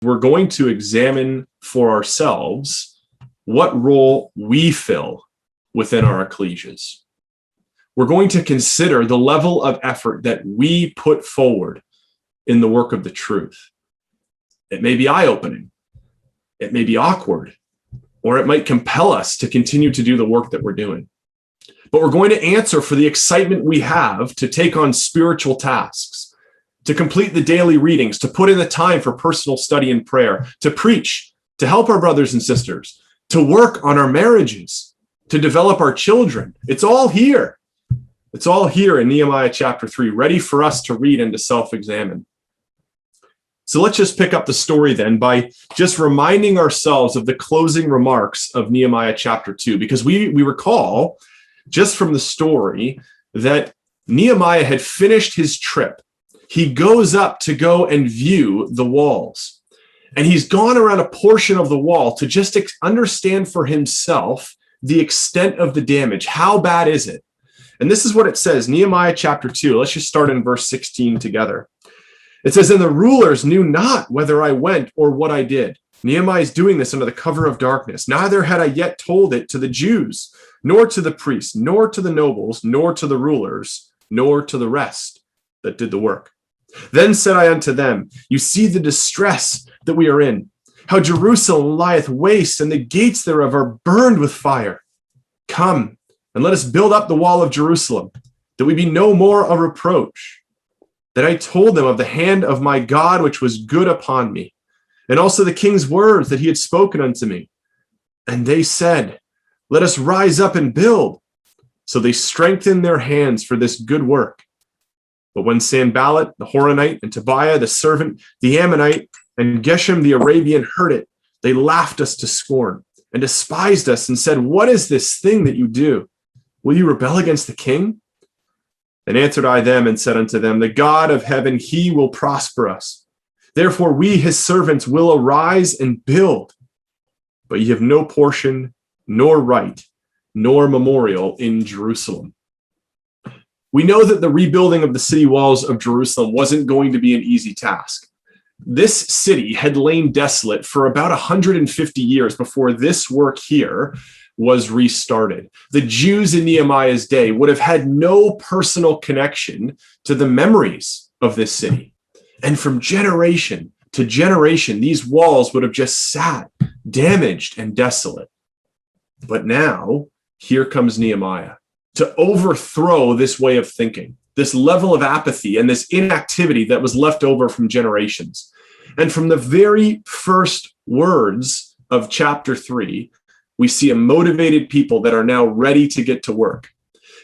we're going to examine for ourselves what role we fill within our ecclesias. We're going to consider the level of effort that we put forward in the work of the truth. It may be eye-opening, it may be awkward, or it might compel us to continue to do the work that we're doing. But we're going to answer for the excitement we have to take on spiritual tasks, to complete the daily readings, to put in the time for personal study and prayer, to preach, to help our brothers and sisters, to work on our marriages, to develop our children. It's all here. It's all here in Nehemiah chapter 3, ready for us to read and to self-examine. So let's just pick up the story then by just reminding ourselves of the closing remarks of Nehemiah chapter 2, because we recall just from the story that Nehemiah had finished his trip. He goes up to go and view the walls. And he's gone around a portion of the wall to just understand for himself the extent of the damage. How bad is it? And this is what it says, Nehemiah chapter 2. Let's just start in verse 16 together. It says, "And the rulers knew not whether I went or what I did." Nehemiah is doing this under the cover of darkness. "Neither had I yet told it to the Jews, nor to the priests, nor to the nobles, nor to the rulers, nor to the rest that did the work. Then said I unto them, You see the distress that we are in, how Jerusalem lieth waste, and the gates thereof are burned with fire. Come, and let us build up the wall of Jerusalem, that we be no more a reproach. Then I told them of the hand of my God, which was good upon me, and also the king's words that he had spoken unto me. And they said, Let us rise up and build. So they strengthened their hands for this good work. But when Sanballat the Horonite and Tobiah the servant, the Ammonite, and Geshem the Arabian heard it, they laughed us to scorn and despised us and said, What is this thing that you do? Will you rebel against the king? Then answered I them and said unto them, The God of heaven, he will prosper us. Therefore we, his servants, will arise and build. But ye have no portion, nor right, nor memorial in Jerusalem." We know that the rebuilding of the city walls of Jerusalem wasn't going to be an easy task. This city had lain desolate for about 150 years before this work here was restarted. The Jews in Nehemiah's day would have had no personal connection to the memories of this city. And from generation to generation, these walls would have just sat damaged and desolate. But now, here comes Nehemiah to overthrow this way of thinking, this level of apathy and this inactivity that was left over from generations. And from the very first words of chapter 3, we see a motivated people that are now ready to get to work.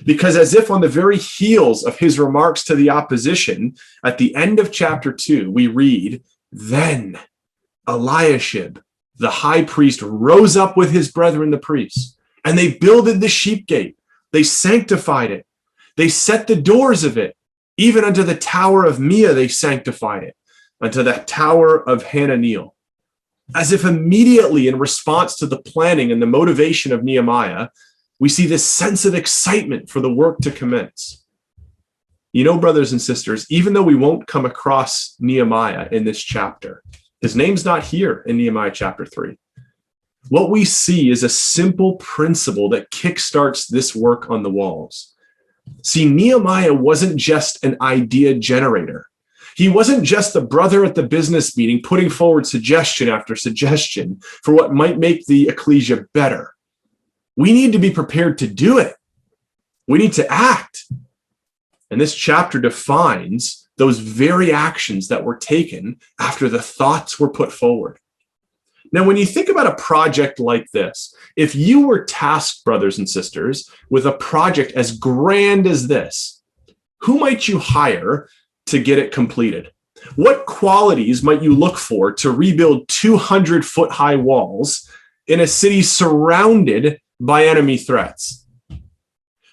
Because as if on the very heels of his remarks to the opposition, at the end of chapter 2, we read, "Then Eliashib, the high priest, rose up with his brethren the priests, and they builded the sheep gate. They sanctified it. They set the doors of it. Even unto the tower of Mia they sanctified it, unto the tower of Hananiel." As if immediately in response to the planning and the motivation of Nehemiah, we see this sense of excitement for the work to commence. You know, brothers and sisters, even though we won't come across Nehemiah in this chapter, his name's not here in Nehemiah chapter 3. What we see is a simple principle that kickstarts this work on the walls. See, Nehemiah wasn't just an idea generator. He wasn't just the brother at the business meeting putting forward suggestion after suggestion for what might make the ecclesia better. We need to be prepared to do it. We need to act. And this chapter defines those very actions that were taken after the thoughts were put forward. Now, when you think about a project like this, if you were tasked, brothers and sisters, with a project as grand as this, who might you hire to get it completed? What qualities might you look for to rebuild 200-foot-high walls in a city surrounded by enemy threats?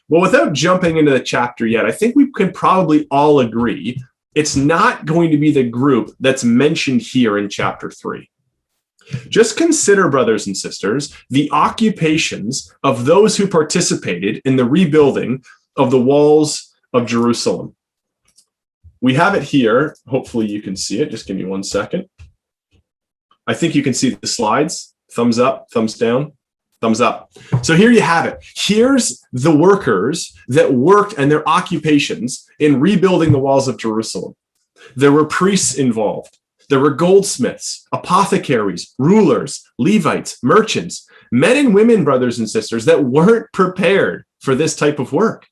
Well, without jumping into the chapter yet, I think we can probably all agree it's not going to be the group that's mentioned here in chapter 3. Just consider, brothers and sisters, the occupations of those who participated in the rebuilding of the walls of Jerusalem. We have it here. Hopefully you can see it. Just give me 1 second. I think you can see the slides. Thumbs up, thumbs down, thumbs up. So here you have it. Here's the workers that worked and their occupations in rebuilding the walls of Jerusalem. There were priests involved. There were goldsmiths, apothecaries, rulers, Levites, merchants, men and women, brothers and sisters, that weren't prepared for this type of work.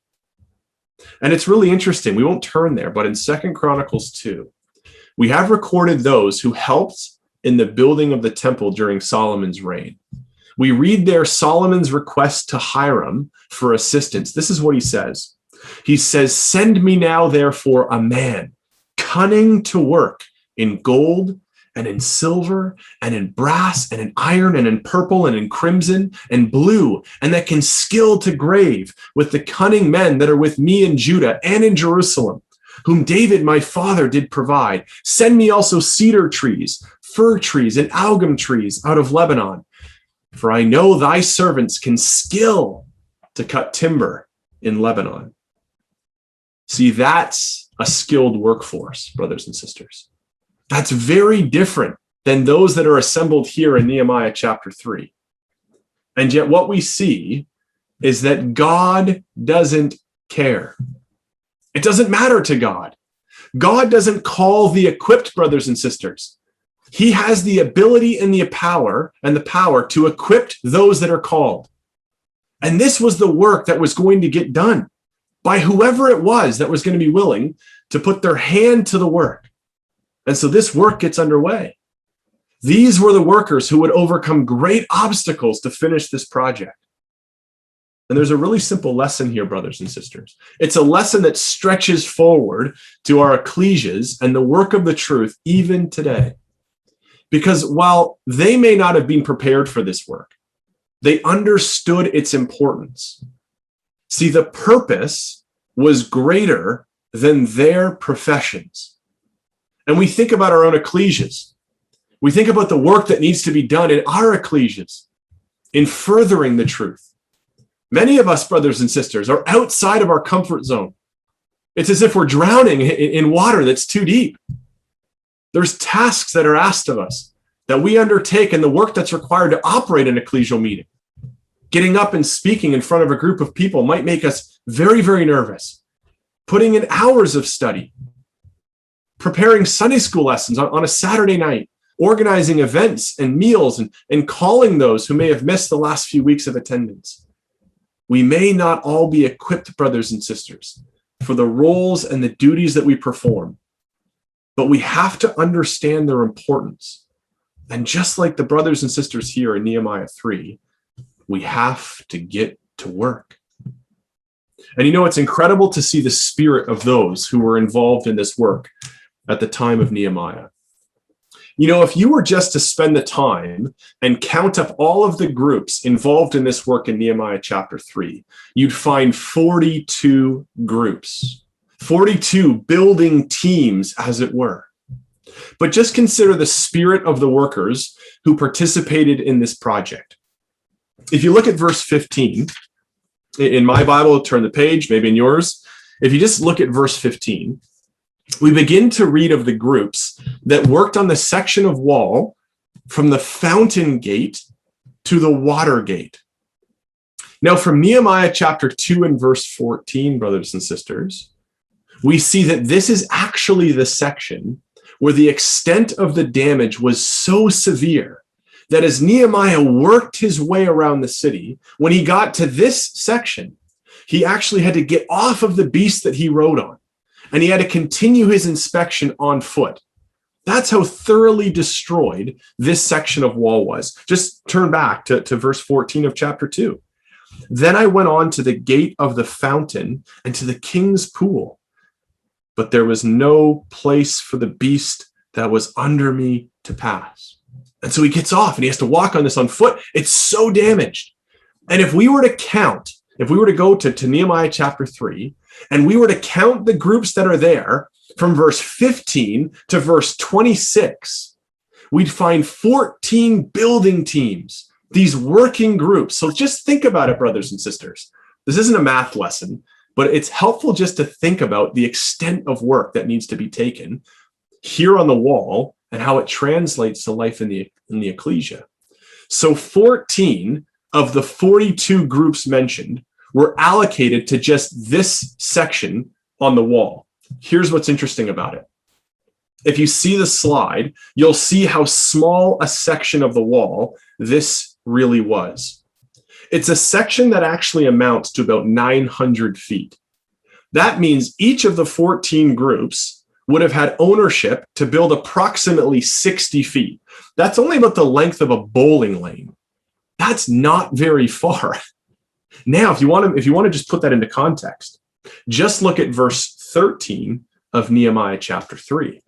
And it's really interesting. We won't turn there, but in 2 Chronicles 2, we have recorded those who helped in the building of the temple during Solomon's reign. We read there Solomon's request to Hiram for assistance. This is what he says. He says, "Send me now, therefore, a man cunning to work in gold and in silver and in brass and in iron and in purple and in crimson and blue, and that can skill to grave with the cunning men that are with me in Judah and in Jerusalem, whom David my father did provide. Send me also cedar trees, fir trees, and algum trees out of Lebanon. For I know thy servants can skill to cut timber in Lebanon." See, that's a skilled workforce, brothers and sisters. That's very different than those that are assembled here in Nehemiah chapter 3. And yet what we see is that God doesn't care. It doesn't matter to God. God doesn't call the equipped, brothers and sisters. He has the ability and the power to equip those that are called. And this was the work that was going to get done by whoever it was that was going to be willing to put their hand to the work. And so this work gets underway. These were the workers who would overcome great obstacles to finish this project. And there's a really simple lesson here, brothers and sisters. It's a lesson that stretches forward to our ecclesias and the work of the truth even today. Because while they may not have been prepared for this work, they understood its importance. See, the purpose was greater than their professions. And we think about our own ecclesias. We think about the work that needs to be done in our ecclesias in furthering the truth. Many of us, brothers and sisters, are outside of our comfort zone. It's as if we're drowning in water that's too deep. There's tasks that are asked of us that we undertake and the work that's required to operate an ecclesial meeting. Getting up and speaking in front of a group of people might make us very, very nervous. Putting in hours of study, preparing Sunday school lessons on a Saturday night, organizing events and meals and calling those who may have missed the last few weeks of attendance. We may not all be equipped, brothers and sisters, for the roles and the duties that we perform, but we have to understand their importance. And just like the brothers and sisters here in Nehemiah 3, we have to get to work. And you know, it's incredible to see the spirit of those who were involved in this work at the time of Nehemiah. You know, if you were just to spend the time and count up all of the groups involved in this work in Nehemiah chapter 3, you'd find 42 groups, 42 building teams, as it were. But just consider the spirit of the workers who participated in this project. If you look at verse 15, in my Bible, turn the page, maybe in yours. If you just look at verse 15, we begin to read of the groups that worked on the section of wall from the fountain gate to the water gate. Now, from Nehemiah chapter 2 and verse 14, brothers and sisters, we see that this is actually the section where the extent of the damage was so severe that as Nehemiah worked his way around the city, when he got to this section, he actually had to get off of the beast that he rode on, and he had to continue his inspection on foot. That's how thoroughly destroyed this section of wall was. Just turn back to verse 14 of chapter 2. Then I went on to the gate of the fountain and to the king's pool, but there was no place for the beast that was under me to pass. And so he gets off and he has to walk on this on foot. It's so damaged. And if we were to count, if we were to go to Nehemiah chapter 3, and we were to count the groups that are there from verse 15 to verse 26, we'd find 14 building teams, these working groups. So just think about it, brothers and sisters. This isn't a math lesson, but it's helpful just to think about the extent of work that needs to be taken here on the wall and how it translates to life in the ecclesia. So 14 of the 42 groups mentioned were allocated to just this section on the wall. Here's what's interesting about it. If you see the slide, you'll see how small a section of the wall this really was. It's a section that actually amounts to about 900 feet. That means each of the 14 groups would have had ownership to build approximately 60 feet. That's only about the length of a bowling lane. That's not very far. Now, if you want to just put that into context, just look at verse 13 of Nehemiah chapter 3.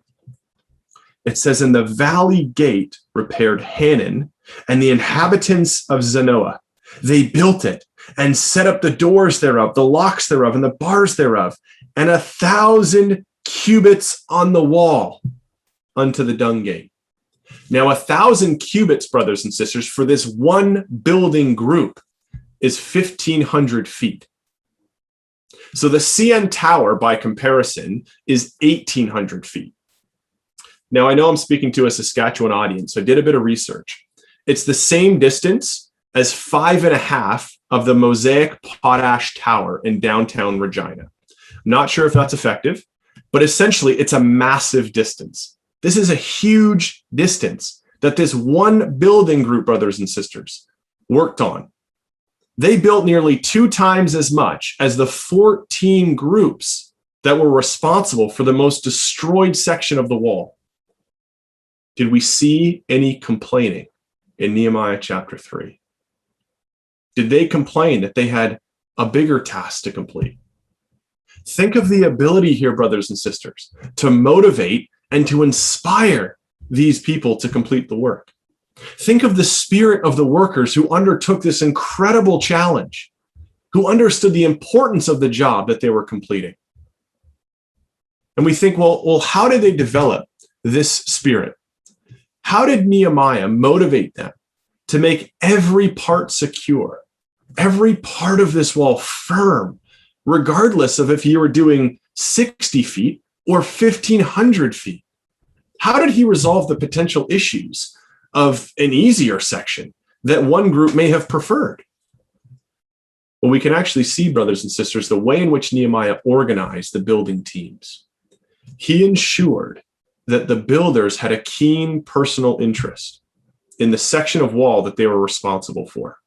It says, "And the valley gate repaired Hanan and the inhabitants of Zanoah. They built it and set up the doors thereof, the locks thereof, and the bars thereof, and 1,000 cubits on the wall unto the dung gate." Now, 1,000 cubits, brothers and sisters, for this one building group is 1,500 feet. So the CN Tower, by comparison, is 1,800 feet. Now, I know I'm speaking to a Saskatchewan audience, so I did a bit of research. It's the same distance as 5.5 of the Mosaic Potash Tower in downtown Regina. I'm not sure if that's effective, but essentially it's a massive distance. This is a huge distance that this one building group, brothers and sisters, worked on. They built nearly 2 times as much as the 14 groups that were responsible for the most destroyed section of the wall. Did we see any complaining in Nehemiah chapter 3? Did they complain that they had a bigger task to complete? Think of the ability here, brothers and sisters, to motivate and to inspire these people to complete the work. Think of the spirit of the workers who undertook this incredible challenge, who understood the importance of the job that they were completing. And we think, well, how did they develop this spirit? How did Nehemiah motivate them to make every part secure, every part of this wall firm, regardless of if you were doing 60 feet or 1,500 feet? How did he resolve the potential issues of an easier section that one group may have preferred? Well, we can actually see, brothers and sisters, the way in which Nehemiah organized the building teams. He ensured that the builders had a keen personal interest in the section of wall that they were responsible for.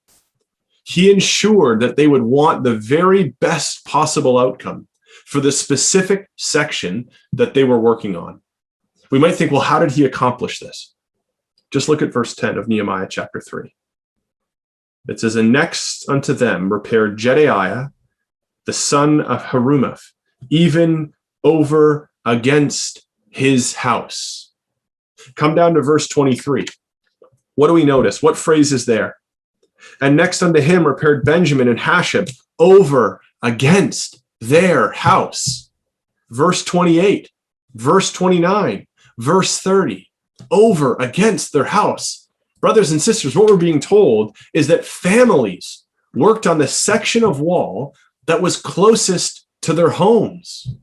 He ensured that they would want the very best possible outcome for the specific section that they were working on. We might think, well, how did he accomplish this? Just look at verse 10 of Nehemiah chapter 3. It says, "And next unto them repaired Jedaiah, the son of Harumaph, even over against his house." Come down to verse 23. What do we notice? What phrase is there? "And next unto him repaired Benjamin and Hashab over against their house." Verse 28, verse 29, verse 30, over against their house. Brothers and sisters, what we're being told is that families worked on the section of wall that was closest to their homes.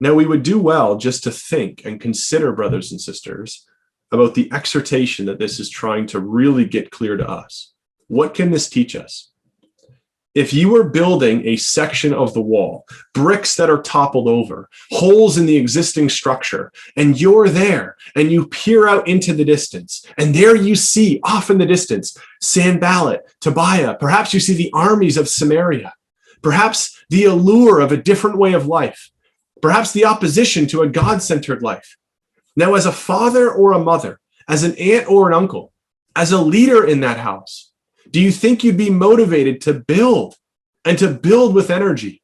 Now, we would do well just to think and consider, brothers and sisters, about the exhortation that this is trying to really get clear to us. What can this teach us? If you were building a section of the wall, bricks that are toppled over, holes in the existing structure, and you're there and you peer out into the distance, and there you see off in the distance Sanballat, Tobiah, perhaps you see the armies of Samaria, perhaps the allure of a different way of life, perhaps the opposition to a God-centered life. Now, as a father or a mother, as an aunt or an uncle, as a leader in that house, do you think you'd be motivated to build and to build with energy?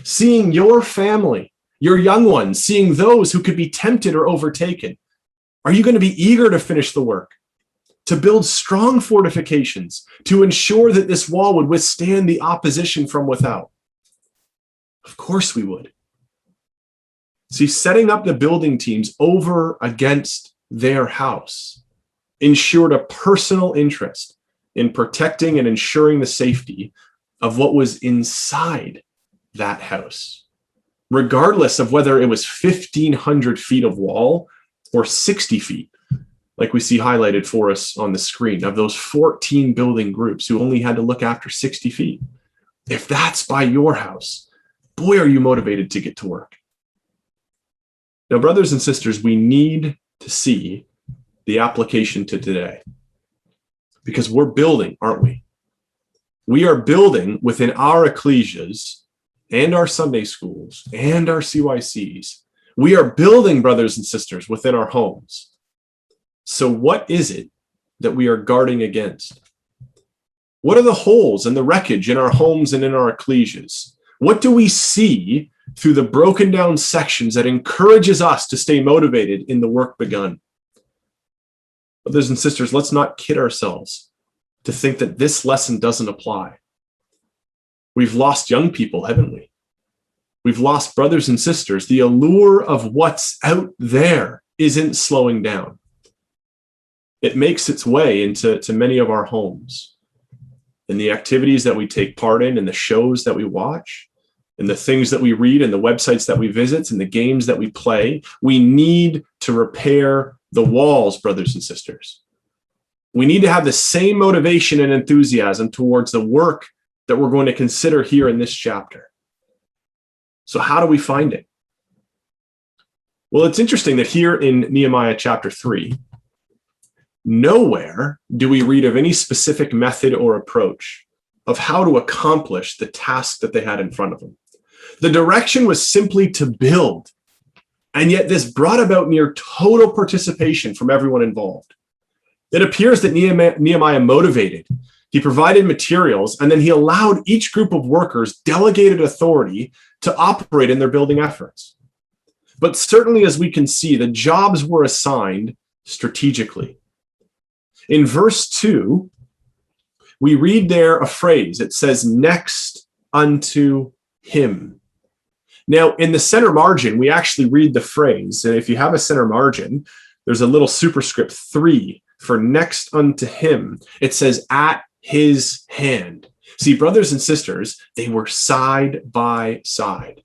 Seeing your family, your young ones, seeing those who could be tempted or overtaken, are you going to be eager to finish the work, to build strong fortifications, to ensure that this wall would withstand the opposition from without? Of course we would. See, setting up the building teams over against their house ensured a personal interest in protecting and ensuring the safety of what was inside that house, regardless of whether it was 1,500 feet of wall or 60 feet, like we see highlighted for us on the screen, of those 14 building groups who only had to look after 60 feet. If that's by your house, boy, are you motivated to get to work. Now, brothers and sisters, we need to see the application to today, because we're building, aren't we? We are building within our ecclesias and our Sunday schools and our CYCs. We are building, brothers and sisters, within our homes. So what is it that we are guarding against? What are the holes and the wreckage in our homes and in our ecclesias? What do we see through the broken down sections that encourages us to stay motivated in the work begun? Brothers and sisters, let's not kid ourselves to think that this lesson doesn't apply. We've lost young people, haven't we? We've lost brothers and sisters. The allure of what's out there isn't slowing down. It makes its way into many of our homes, in the activities that we take part in, the shows that we watch, and the things that we read, and the websites that we visit, and the games that we play. We need to repair the walls, brothers and sisters. We need to have the same motivation and enthusiasm towards the work that we're going to consider here in this chapter. So how do we find it? Well, it's interesting that here in Nehemiah chapter 3, nowhere do we read of any specific method or approach of how to accomplish the task that they had in front of them. The direction was simply to build, and yet this brought about near total participation from everyone involved. It appears that Nehemiah motivated. He provided materials, and then he allowed each group of workers delegated authority to operate in their building efforts. But certainly, as we can see, the jobs were assigned strategically. In verse 2, we read there a phrase. It says, "next unto him." Now, in the center margin, we actually read the phrase, and if you have a center margin, there's a little superscript 3 for next unto him. It says, "at his hand." See, brothers and sisters, they were side by side.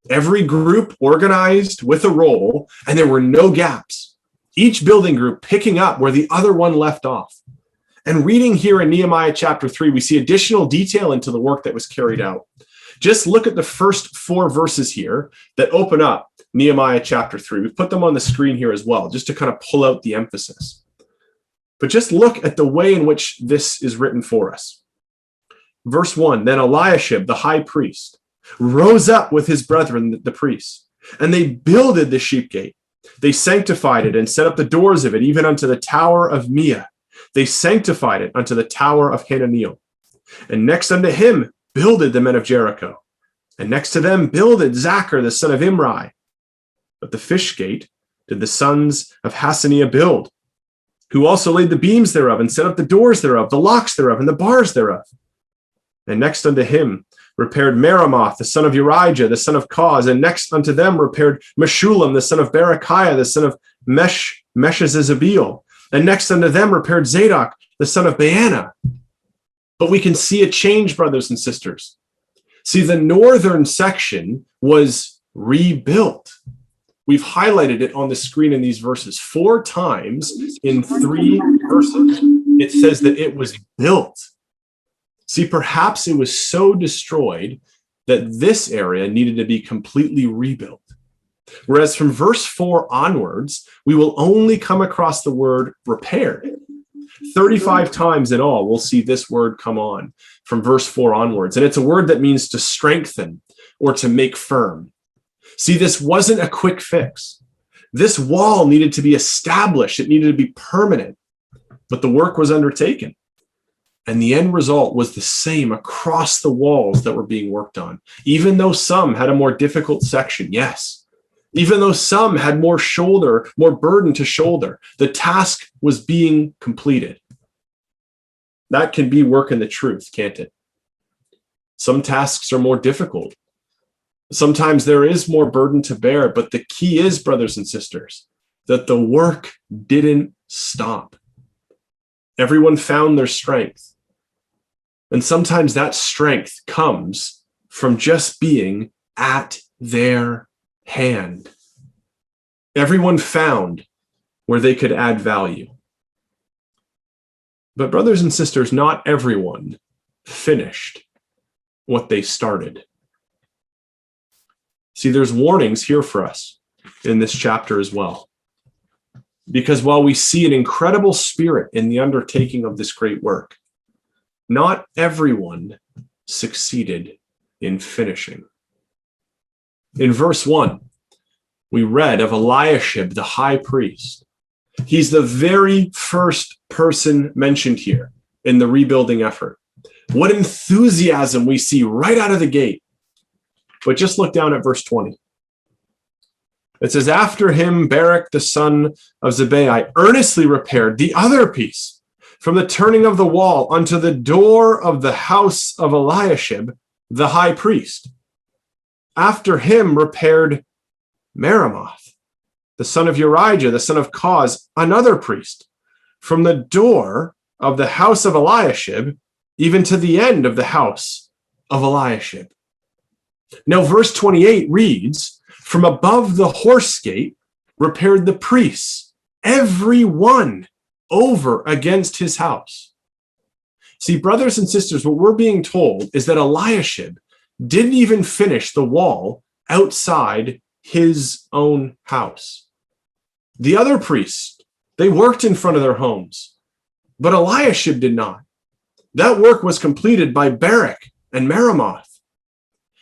Every group organized with a role, and there were no gaps. Each building group picking up where the other one left off. And reading here in Nehemiah chapter 3, we see additional detail into the work that was carried out. Just look at the first 4 verses here that open up Nehemiah chapter 3. We've put them on the screen here as well, just to kind of pull out the emphasis. But just look at the way in which this is written for us. Verse 1, "Then Eliashib, the high priest, rose up with his brethren, the priests, and they builded the sheep gate. They sanctified it and set up the doors of it, even unto the tower of Meah. They sanctified it unto the tower of Hananiel. And next unto him builded the men of Jericho. And next to them builded Zachar, the son of Imri. But the fish gate did the sons of Hassaniah build, who also laid the beams thereof, and set up the doors thereof, the locks thereof, and the bars thereof. And next unto him repaired Meremoth, the son of Urijah, the son of Koz. And next unto them repaired Meshullam, the son of Berechiah, the son of Meshezabeel. And next unto them repaired Zadok, the son of Baana." But we can see a change, brothers and sisters. See, the northern section was rebuilt. We've highlighted it on the screen in these verses. 4 times in 3 verses, it says that it was built. See, perhaps it was so destroyed that this area needed to be completely rebuilt. Whereas from verse 4 onwards, we will only come across the word repaired. 35 times in all, we'll see this word come on from verse 4 onwards. And it's a word that means to strengthen or to make firm. See, this wasn't a quick fix. This wall needed to be established. It needed to be permanent. But the work was undertaken. And the end result was the same across the walls that were being worked on. Even though some had a more difficult section, yes. Even though some had more burden to shoulder, the task was being completed. That can be work in the truth, can't it? Some tasks are more difficult. Sometimes there is more burden to bear, but the key is, brothers and sisters, that the work didn't stop. Everyone found their strength. And sometimes that strength comes from just being at their hand. Everyone found where they could add value. But brothers and sisters, not everyone finished what they started. See, there's warnings here for us in this chapter as well. Because while we see an incredible spirit in the undertaking of this great work, not everyone succeeded in finishing. In verse 1, we read of Eliashib, the high priest. He's the very first person mentioned here in the rebuilding effort. What enthusiasm we see right out of the gate. But just look down at verse 20. It says, after him, Barak, the son of Zabbai, earnestly repaired the other piece from the turning of the wall unto the door of the house of Eliashib, the high priest. After him repaired Meremoth, the son of Urijah, the son of Koz, another priest, from the door of the house of Eliashib, even to the end of the house of Eliashib. Now, verse 28 reads, from above the horse gate repaired the priests, every one over against his house. See, brothers and sisters, what we're being told is that Eliashib didn't even finish the wall outside his own house. The other priests, they worked in front of their homes, but Eliashib did not. That work was completed by Barak and Meremoth.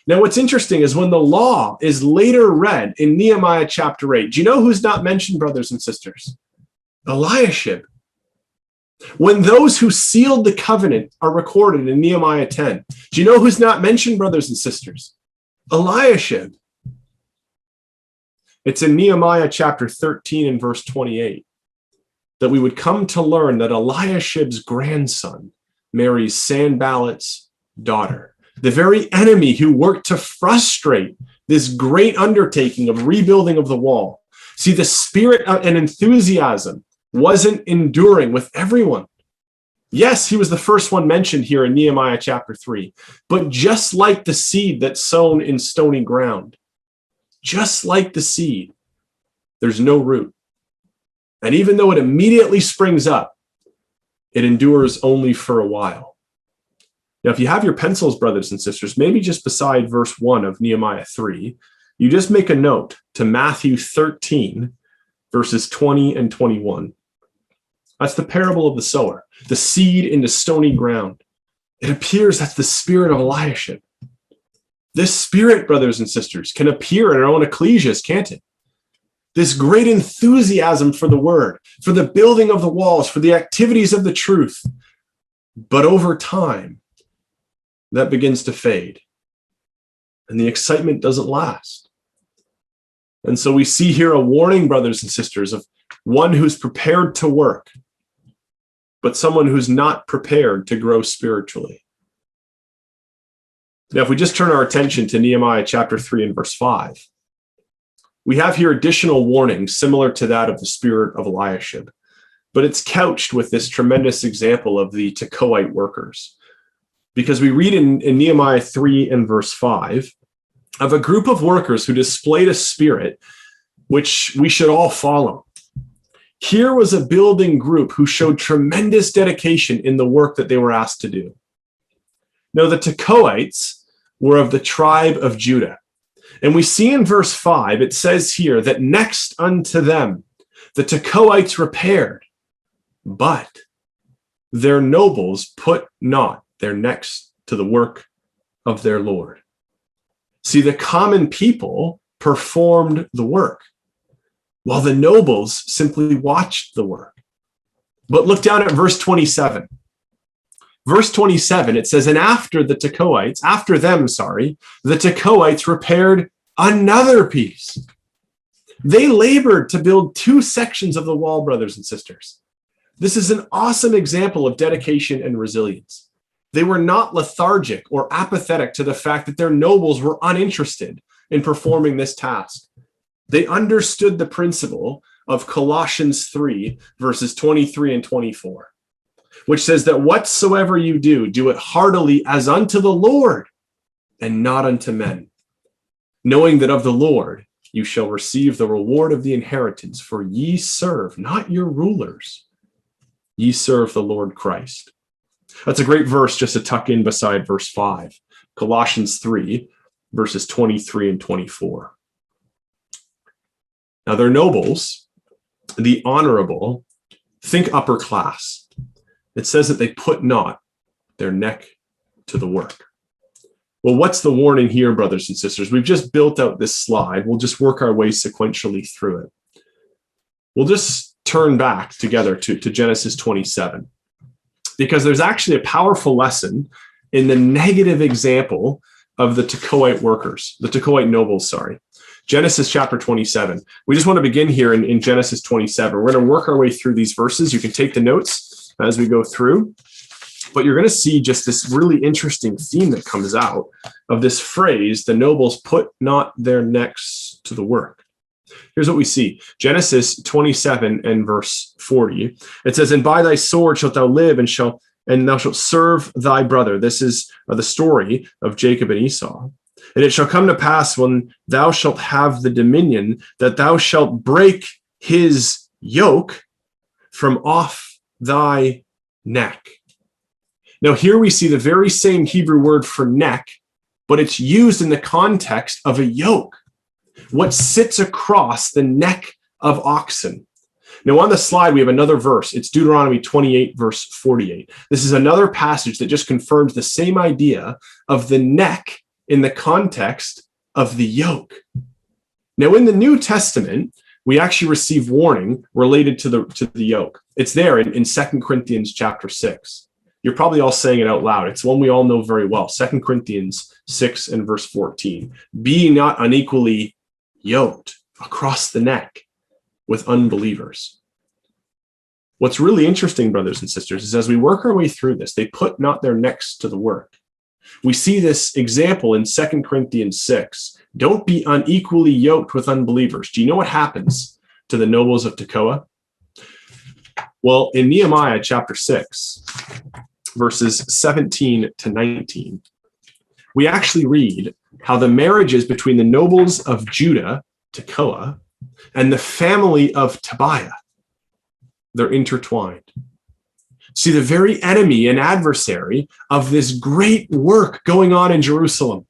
Now, what's interesting is when the law is later read in Nehemiah chapter 8, do you know who's not mentioned, brothers and sisters? Eliashib. When those who sealed the covenant are recorded in Nehemiah 10, do you know who's not mentioned, brothers and sisters? Eliashib. It's in Nehemiah chapter 13 and verse 28 that we would come to learn that Eliashib's grandson marries Sanballat's daughter. The very enemy who worked to frustrate this great undertaking of rebuilding of the wall. See, the spirit and enthusiasm wasn't enduring with everyone. Yes, he was the first one mentioned here in Nehemiah chapter 3. But just like the seed that's sown in stony ground, just like the seed, there's no root. And even though it immediately springs up, it endures only for a while. Now, if you have your pencils, brothers and sisters, maybe just beside verse 1 of Nehemiah 3, you just make a note to Matthew 13, verses 20 and 21. That's the parable of the sower, the seed into stony ground. It appears that's the spirit of Eliashib. This spirit, brothers and sisters, can appear in our own ecclesias, can't it? This great enthusiasm for the word, for the building of the walls, for the activities of the truth. But over time, that begins to fade. And the excitement doesn't last. And so we see here a warning, brothers and sisters, of one who's prepared to work, but someone who's not prepared to grow spiritually. Now, if we just turn our attention to Nehemiah chapter 3 and verse 5, we have here additional warnings similar to that of the spirit of Eliashib, but it's couched with this tremendous example of the Tekoite workers. Because we read in Nehemiah 3 and verse 5 of a group of workers who displayed a spirit which we should all follow. Here was a building group who showed tremendous dedication in the work that they were asked to do. Now, the Tekoites were of the tribe of Judah. And we see in verse 5, it says here that next unto them, the Tekoites repaired, but their nobles put not their necks to the work of their Lord. See, the common people performed the work, while the nobles simply watched the work. But look down at verse 27. Verse 27, it says, and after the Tekoites repaired another piece. They labored to build two sections of the wall, brothers and sisters. This is an awesome example of dedication and resilience. They were not lethargic or apathetic to the fact that their nobles were uninterested in performing this task. They understood the principle of Colossians 3, verses 23 and 24, which says that whatsoever you do, do it heartily as unto the Lord and not unto men, knowing that of the Lord you shall receive the reward of the inheritance, for ye serve not your rulers, ye serve the Lord Christ. That's a great verse just to tuck in beside verse 5, Colossians 3, verses 23 and 24. Now, they're nobles, the honorable, think upper class. It says that they put not their neck to the work. Well, what's the warning here, brothers and sisters? We've just built out this slide. We'll just work our way sequentially through it. We'll just turn back together to Genesis 27, because there's actually a powerful lesson in the negative example of the Tekoite workers, the Tekoite nobles, sorry. Genesis chapter 27. We just want to begin here in Genesis 27. We're going to work our way through these verses. You can take the notes as we go through, but you're going to see just this really interesting theme that comes out of this phrase, the nobles put not their necks to the work. Here's what we see. Genesis 27 and verse 40. It says, and by thy sword shalt thou live, and thou shalt serve thy brother. This is the story of Jacob and Esau. And it shall come to pass when thou shalt have the dominion, that thou shalt break his yoke from off thy neck. Now here we see the very same Hebrew word for neck, but it's used in the context of a yoke, what sits across the neck of oxen. Now on the slide, we have another verse. It's Deuteronomy 28, verse 48. This is another passage that just confirms the same idea of the neck in the context of the yoke. Now, in the New Testament, we actually receive warning related to the yoke. It's there in 2 Corinthians chapter 6. You're probably all saying it out loud. It's one we all know very well. 2 Corinthians 6 and verse 14. Be not unequally yoked across the neck with unbelievers. What's really interesting, brothers and sisters, is as we work our way through this, they put not their necks to the work. We see this example in 2 Corinthians 6. Don't be unequally yoked with unbelievers. Do you know what happens to the nobles of Tekoa? Well, in Nehemiah chapter 6, verses 17 to 19, we actually read how the marriages between the nobles of Judah, Tekoa, and the family of Tobiah, they're intertwined. See, the very enemy and adversary of this great work going on in Jerusalem.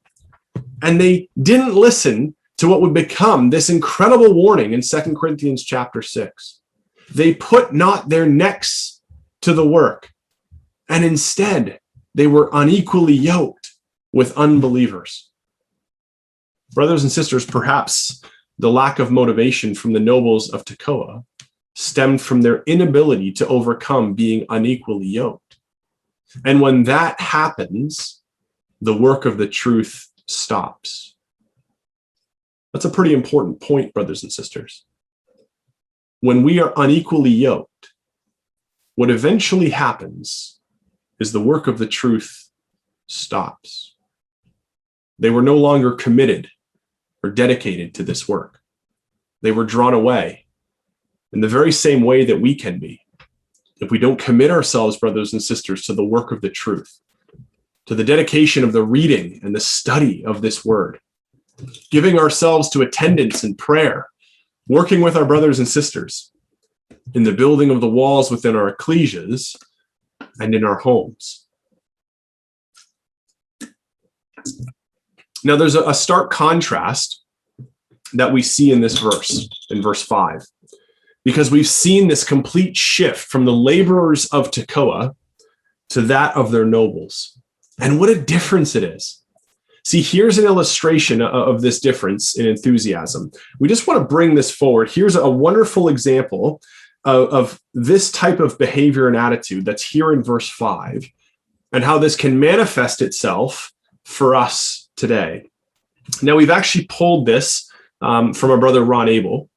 And they didn't listen to what would become this incredible warning in 2 Corinthians chapter 6. They put not their necks to the work, and instead they were unequally yoked with unbelievers. Brothers and sisters, perhaps the lack of motivation from the nobles of Tekoa stemmed from their inability to overcome being unequally yoked. And when that happens, the work of the truth stops. That's a pretty important point, brothers and sisters. When we are unequally yoked, what eventually happens is the work of the truth stops. They were no longer committed or dedicated to this work. They were drawn away in the very same way that we can be if we don't commit ourselves, brothers and sisters, to the work of the truth, to the dedication of the reading and the study of this word, giving ourselves to attendance and prayer, working with our brothers and sisters in the building of the walls within our ecclesias and in our homes. Now, there's a stark contrast that we see in this verse, in verse 5. Because we've seen this complete shift from the laborers of Tekoa to that of their nobles. And what a difference it is. See, here's an illustration of this difference in enthusiasm. We just want to bring this forward. Here's a wonderful example of this type of behavior and attitude that's here in verse 5, and how this can manifest itself for us today. Now, we've actually pulled this from our brother Ron Abel,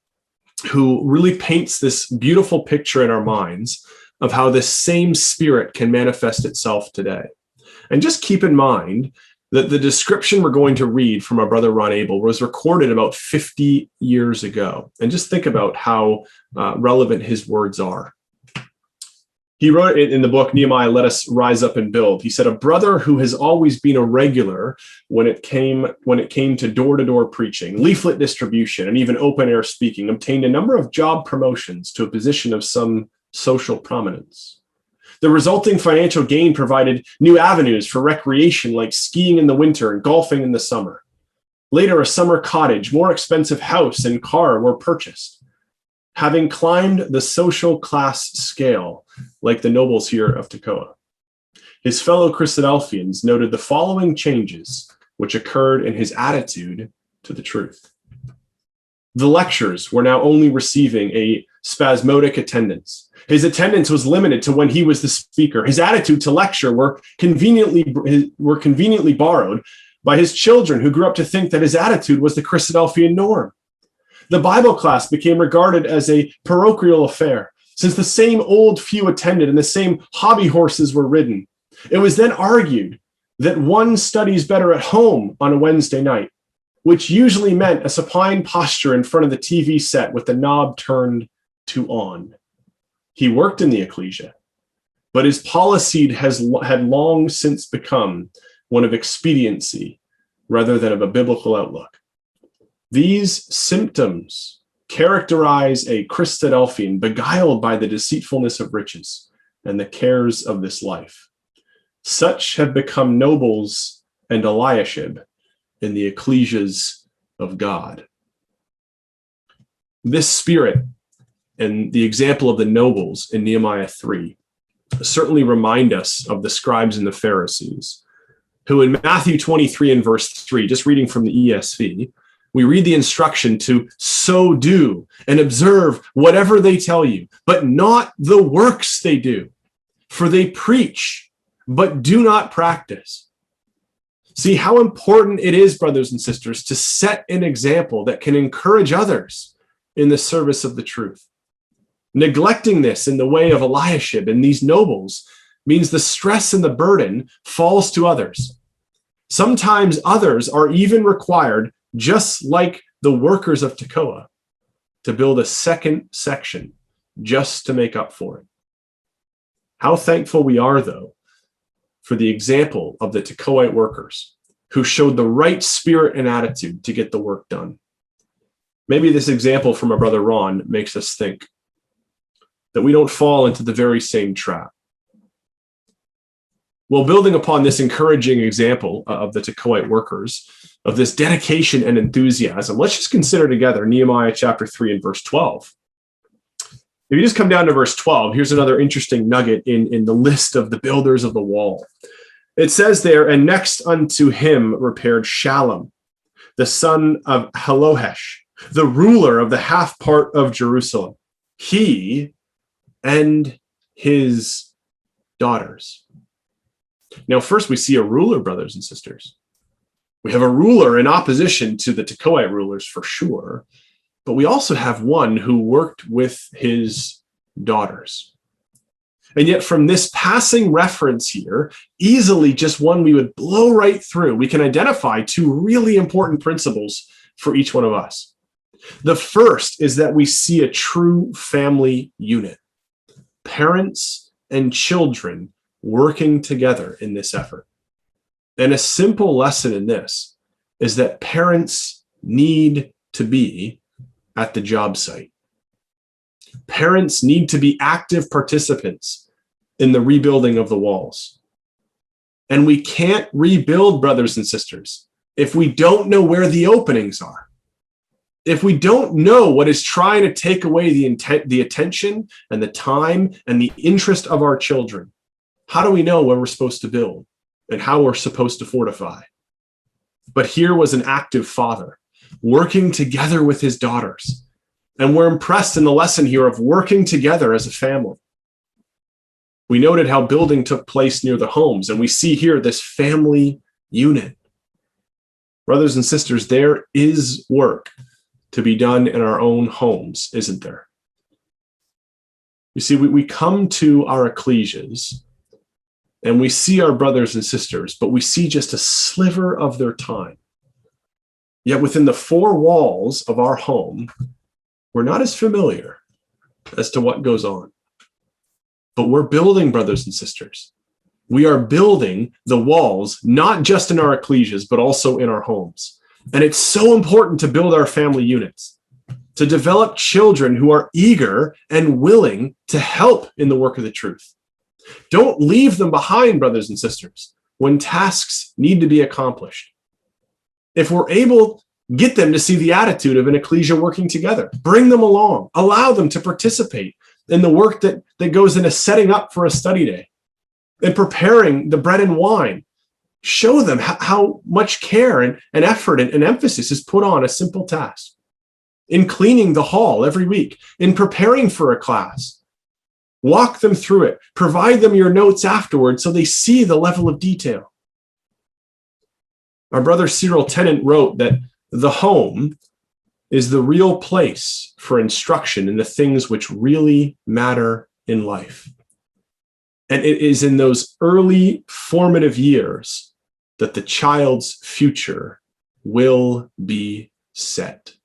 who really paints this beautiful picture in our minds of how this same spirit can manifest itself today. And just keep in mind that the description we're going to read from our brother Ron Abel was recorded about 50 years ago. And just think about how relevant his words are. He wrote it in the book, Nehemiah, Let Us Rise Up and Build. He said, a brother who has always been a regular when it came to door-to-door preaching, leaflet distribution, and even open-air speaking, obtained a number of job promotions to a position of some social prominence. The resulting financial gain provided new avenues for recreation like skiing in the winter and golfing in the summer. Later, a summer cottage, more expensive house, and car were purchased. Having climbed the social class scale, like the nobles here of Tekoa, his fellow Christadelphians noted the following changes which occurred in his attitude to the truth. The lectures were now only receiving a spasmodic attendance. His attendance was limited to when he was the speaker. His attitude to lecture were conveniently borrowed by his children, who grew up to think that his attitude was the Christadelphian norm. The Bible class became regarded as a parochial affair, since the same old few attended and the same hobby horses were ridden. It was then argued that one studies better at home on a Wednesday night, which usually meant a supine posture in front of the TV set with the knob turned to on. He worked in the ecclesia, but his policy had long since become one of expediency rather than of a biblical outlook. These symptoms characterize a Christadelphian beguiled by the deceitfulness of riches and the cares of this life. Such have become nobles and Eliashib in the ecclesias of God. This spirit and the example of the nobles in Nehemiah 3 certainly remind us of the scribes and the Pharisees, who in Matthew 23 and verse 3, just reading from the ESV, we read the instruction to so do and observe whatever they tell you, but not the works they do, for they preach, but do not practice. See how important it is, brothers and sisters, to set an example that can encourage others in the service of the truth. Neglecting this in the way of Eliashib and these nobles means the stress and the burden falls to others. Sometimes others are even required, just like the workers of Tekoa, to build a second section just to make up for it. How thankful we are, though, for the example of the Tekoite workers who showed the right spirit and attitude to get the work done. Maybe this example from our brother Ron makes us think that we don't fall into the very same trap. Well, building upon this encouraging example of the Tekoite workers, of this dedication and enthusiasm, let's just consider together Nehemiah chapter 3 and verse 12. If you just come down to verse 12, here's another interesting nugget in the list of the builders of the wall. It says there, and next unto him repaired Shallum, the son of Halohesh, the ruler of the half part of Jerusalem, he and his daughters. Now, first we see a ruler, brothers and sisters. We have a ruler in opposition to the Tekoite rulers for sure, but we also have one who worked with his daughters. And yet from this passing reference here, easily just one we would blow right through, we can identify two really important principles for each one of us. The first is that we see a true family unit, parents and children working together in this effort. And a simple lesson in this is that parents need to be at the job site. Parents need to be active participants in the rebuilding of the walls. And we can't rebuild, brothers and sisters, if we don't know where the openings are. If we don't know what is trying to take away the attention and the time and the interest of our children, how do we know where we're supposed to build and how we're supposed to fortify? But here was an active father working together with his daughters. And we're impressed in the lesson here of working together as a family. We noted how building took place near the homes, and we see here this family unit. Brothers and sisters, there is work to be done in our own homes, isn't there? You see, we come to our ecclesias and we see our brothers and sisters, but we see just a sliver of their time. Yet within the four walls of our home, we're not as familiar as to what goes on. But we're building, brothers and sisters. We are building the walls, not just in our ecclesias, but also in our homes. And it's so important to build our family units, to develop children who are eager and willing to help in the work of the truth. Don't leave them behind, brothers and sisters, when tasks need to be accomplished. If we're able, get them to see the attitude of an ecclesia working together. Bring them along. Allow them to participate in the work that goes into setting up for a study day and preparing the bread and wine. Show them how much care and effort and emphasis is put on a simple task. In cleaning the hall every week, in preparing for a class. Walk them through it. Provide them your notes afterwards so they see the level of detail. Our brother Cyril Tennant wrote that the home is the real place for instruction in the things which really matter in life. And it is in those early formative years that the child's future will be set.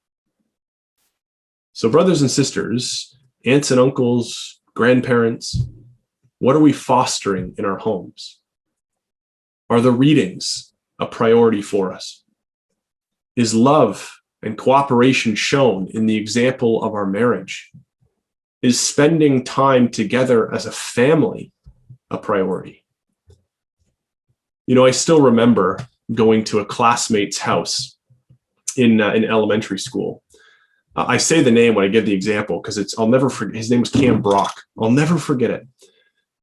So, brothers and sisters, aunts and uncles, grandparents, what are we fostering in our homes? Are the readings a priority for us? Is love and cooperation shown in the example of our marriage? Is spending time together as a family a priority? You know, I still remember going to a classmate's house in elementary school. I say the name when I give the example because I'll never forget. His name was Cam Brock. I'll never forget it.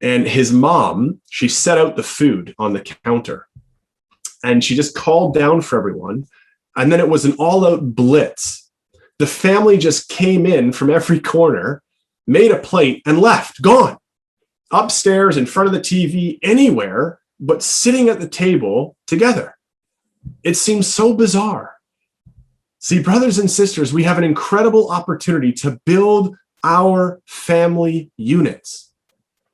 And his mom, she set out the food on the counter and she just called down for everyone. And then it was an all-out blitz. The family just came in from every corner, made a plate and left, gone. Upstairs, in front of the TV, anywhere, but sitting at the table together. It seems so bizarre. See, brothers and sisters, we have an incredible opportunity to build our family units,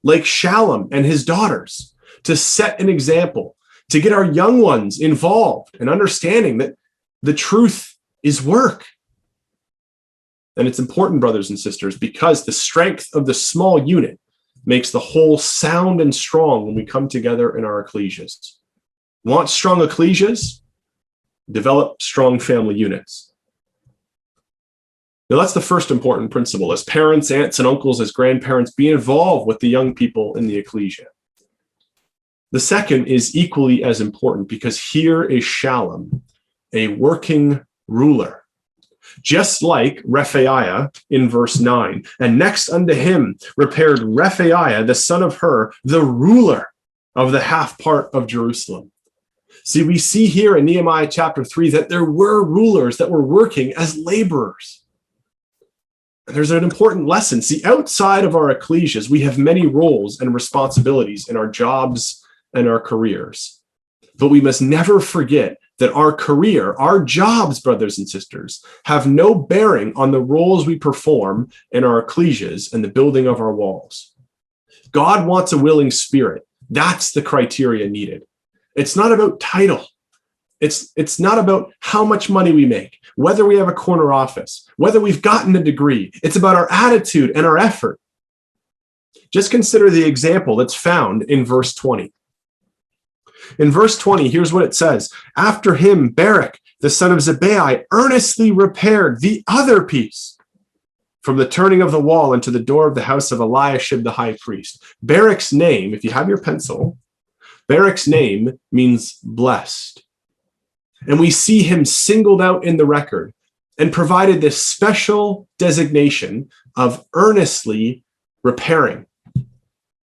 like Shalom and his daughters, to set an example, to get our young ones involved and understanding that the truth is work. And it's important, brothers and sisters, because the strength of the small unit makes the whole sound and strong when we come together in our ecclesias. Want strong ecclesias? Develop strong family units. Now, that's the first important principle. As parents, aunts, and uncles, as grandparents, be involved with the young people in the ecclesia. The second is equally as important because here is Shalom, a working ruler. Just like Rephaiah in verse 9. And next unto him repaired Rephaiah, the son of Hur, the ruler of the half part of Jerusalem. See, we see here in Nehemiah chapter 3 that there were rulers that were working as laborers. And there's an important lesson. See, outside of our ecclesias, we have many roles and responsibilities in our jobs and our careers. But we must never forget that our career, our jobs, brothers and sisters, have no bearing on the roles we perform in our ecclesias and the building of our walls. God wants a willing spirit. That's the criteria needed. It's not about title. It's not about how much money we make, whether we have a corner office, whether we've gotten a degree. It's about our attitude and our effort. Just consider the example that's found in verse 20. In verse 20, here's what it says. After him, Barak, the son of Zebai, earnestly repaired the other piece from the turning of the wall into the door of the house of Eliashib the high priest. Barak's name, if you have your pencil, Barak's name means blessed. And we see him singled out in the record and provided this special designation of earnestly repairing.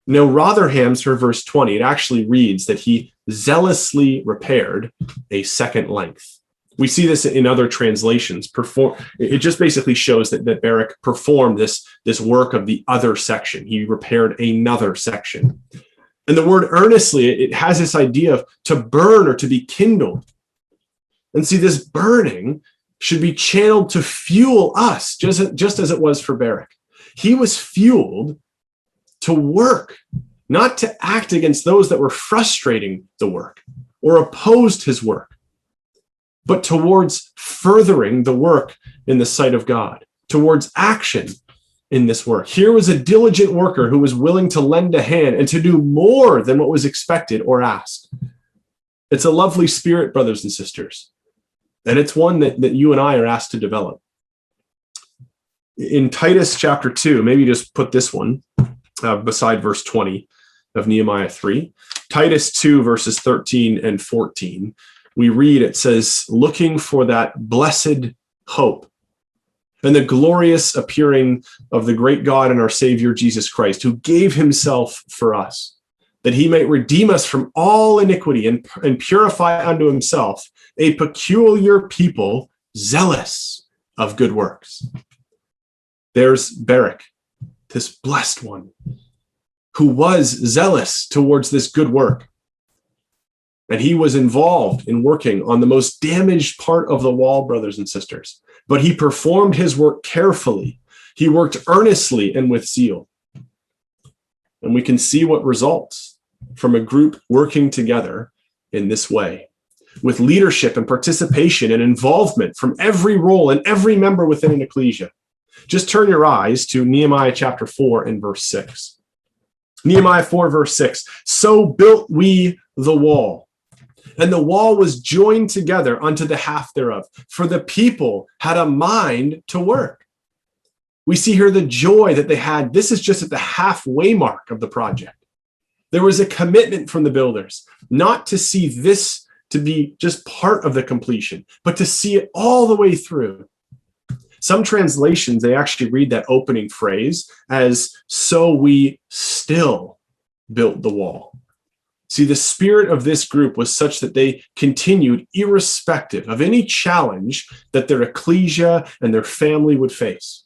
Now, Rotherham's for verse 20, it actually reads that he zealously repaired a second length. We see this in other translations. It just basically shows that Barak performed this work of the other section. He repaired another section. And the word earnestly, it has this idea of to burn or to be kindled. And see, this burning should be channeled to fuel us, just as it was for Barak. He was fueled to work, not to act against those that were frustrating the work or opposed his work, but towards furthering the work in the sight of God, towards action in this work. Here was a diligent worker who was willing to lend a hand and to do more than what was expected or asked. It's a lovely spirit, brothers and sisters, and it's one that you and I are asked to develop. In Titus chapter 2, maybe just put this one beside verse 20 of Nehemiah 3. Titus 2, verses 13 and 14, we read, it says, looking for that blessed hope and the glorious appearing of the great God and our Savior, Jesus Christ, who gave himself for us, that he might redeem us from all iniquity and purify unto himself a peculiar people, zealous of good works. There's Barak, this blessed one, who was zealous towards this good work. And he was involved in working on the most damaged part of the wall, brothers and sisters. But he performed his work carefully. He worked earnestly and with zeal. And we can see what results from a group working together in this way, with leadership and participation and involvement from every role and every member within an ecclesia. Just turn your eyes to Nehemiah chapter 4 and verse 6. Nehemiah 4, verse 6. So built we the wall, and the wall was joined together unto the half thereof, for the people had a mind to work. We see here the joy that they had. This is just at the halfway mark of the project. There was a commitment from the builders, not to see this to be just part of the completion, but to see it all the way through. Some translations, they actually read that opening phrase as, so we still built the wall. See, the spirit of this group was such that they continued irrespective of any challenge that their ecclesia and their family would face.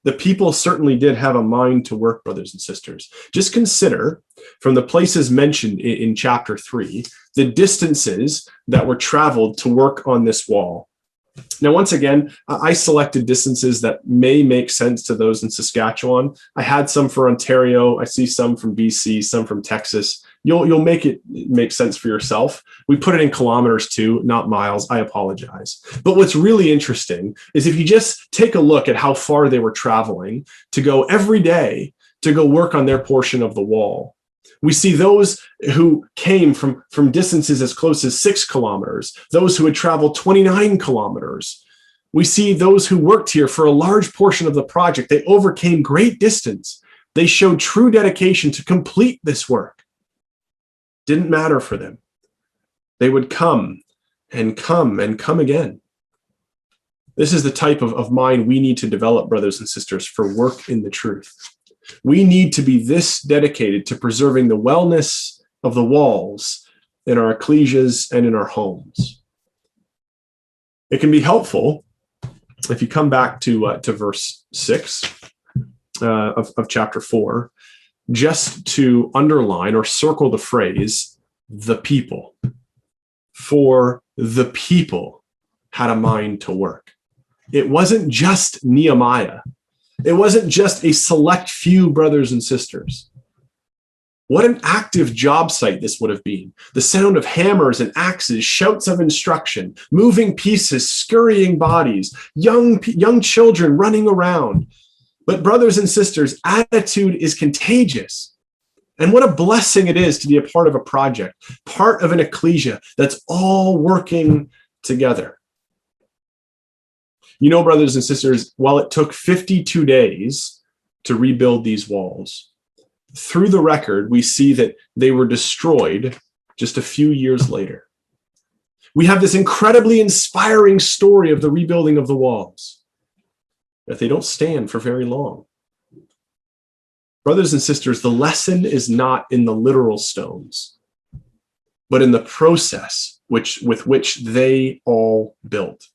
The people certainly did have a mind to work, brothers and sisters. Just consider, from the places mentioned in chapter 3, the distances that were traveled to work on this wall. Now, once again, I selected distances that may make sense to those in Saskatchewan. I had some for Ontario. I see some from BC, some from Texas. You'll make it make sense for yourself. We put it in kilometers too, not miles. I apologize. But what's really interesting is if you just take a look at how far they were traveling to go every day to go work on their portion of the wall. We see those who came from distances as close as 6 kilometers, those who had traveled 29 kilometers. We see those who worked here for a large portion of the project. They overcame great distance. They showed true dedication to complete this work. Didn't matter for them. They would come and come and come again. This is the type of mind we need to develop, brothers and sisters, for work in the truth. We need to be this dedicated to preserving the wellness of the walls in our ecclesias and in our homes. It can be helpful if you come back to verse 6 of chapter 4, just to underline or circle the phrase, the people. For the people had a mind to work. It wasn't just Nehemiah. It wasn't just a select few brothers and sisters. What an active job site this would have been. The sound of hammers and axes, shouts of instruction, moving pieces, scurrying bodies, young children running around. But brothers and sisters, attitude is contagious. And what a blessing it is to be a part of a project, part of an ecclesia that's all working together. You know, brothers and sisters, while it took 52 days to rebuild these walls, through the record, we see that they were destroyed just a few years later. We have this incredibly inspiring story of the rebuilding of the walls, but they don't stand for very long. Brothers and sisters, the lesson is not in the literal stones, but in the process with which they all built.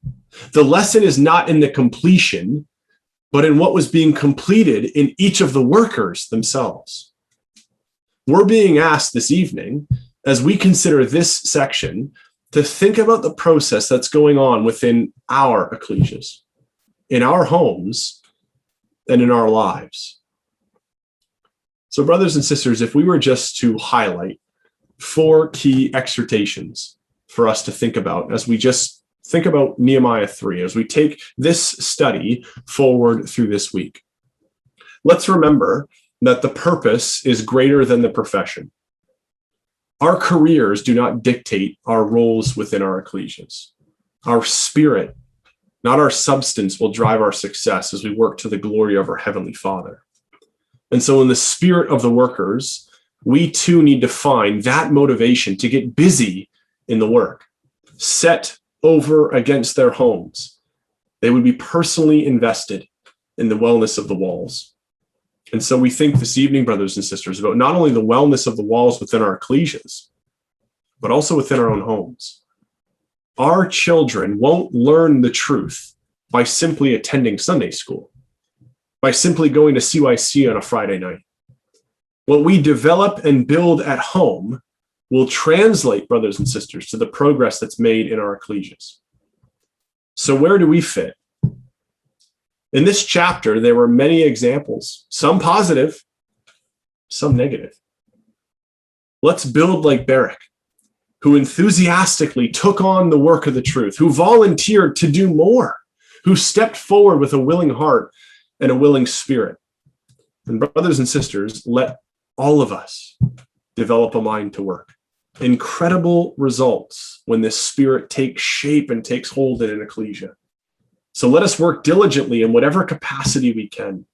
The lesson is not in the completion, but in what was being completed in each of the workers themselves. We're being asked this evening, as we consider this section, to think about the process that's going on within our ecclesias, in our homes, and in our lives. So, brothers and sisters, if we were just to highlight 4 key exhortations for us to think about as we just think about Nehemiah 3, as we take this study forward through this week. let's remember that the purpose is greater than the profession. Our careers do not dictate our roles within our ecclesias. Our spirit, not our substance, will drive our success as we work to the glory of our Heavenly Father. And so in the spirit of the workers, we too need to find that motivation to get busy in the work, set over against their homes. They would be personally invested in the wellness of the walls. And so we think this evening, brothers and sisters, about not only the wellness of the walls within our ecclesias, but also within our own homes. Our children won't learn the truth by simply attending Sunday school, by simply going to CYC on a Friday night. What we develop and build at home will translate, brothers and sisters, to the progress that's made in our ecclesias. So where do we fit? In this chapter, there were many examples, some positive, some negative. Let's build like Barak, who enthusiastically took on the work of the truth, who volunteered to do more, who stepped forward with a willing heart and a willing spirit. And brothers and sisters, let all of us develop a mind to work. Incredible results when this spirit takes shape and takes hold in an ecclesia. So let us work diligently in whatever capacity we can.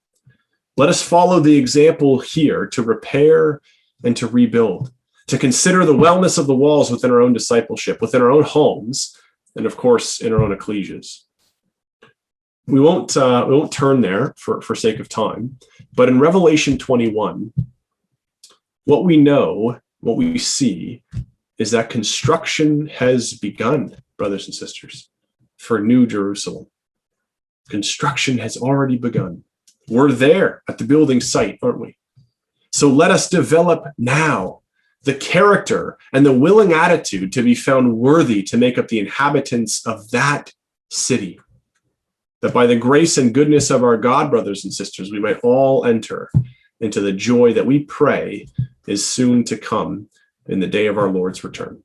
Let us follow the example here to repair and to rebuild, to consider the wellness of the walls within our own discipleship, within our own homes, and of course, in our own ecclesias. We won't turn there for sake of time, but in Revelation 21, what we know, what we see, is that construction has begun, brothers and sisters, for New Jerusalem. Construction has already begun. We're there at the building site, aren't we? So let us develop now the character and the willing attitude to be found worthy to make up the inhabitants of that city. That by the grace and goodness of our God, brothers and sisters, we might all enter into the joy that we pray is soon to come in the day of our Lord's return.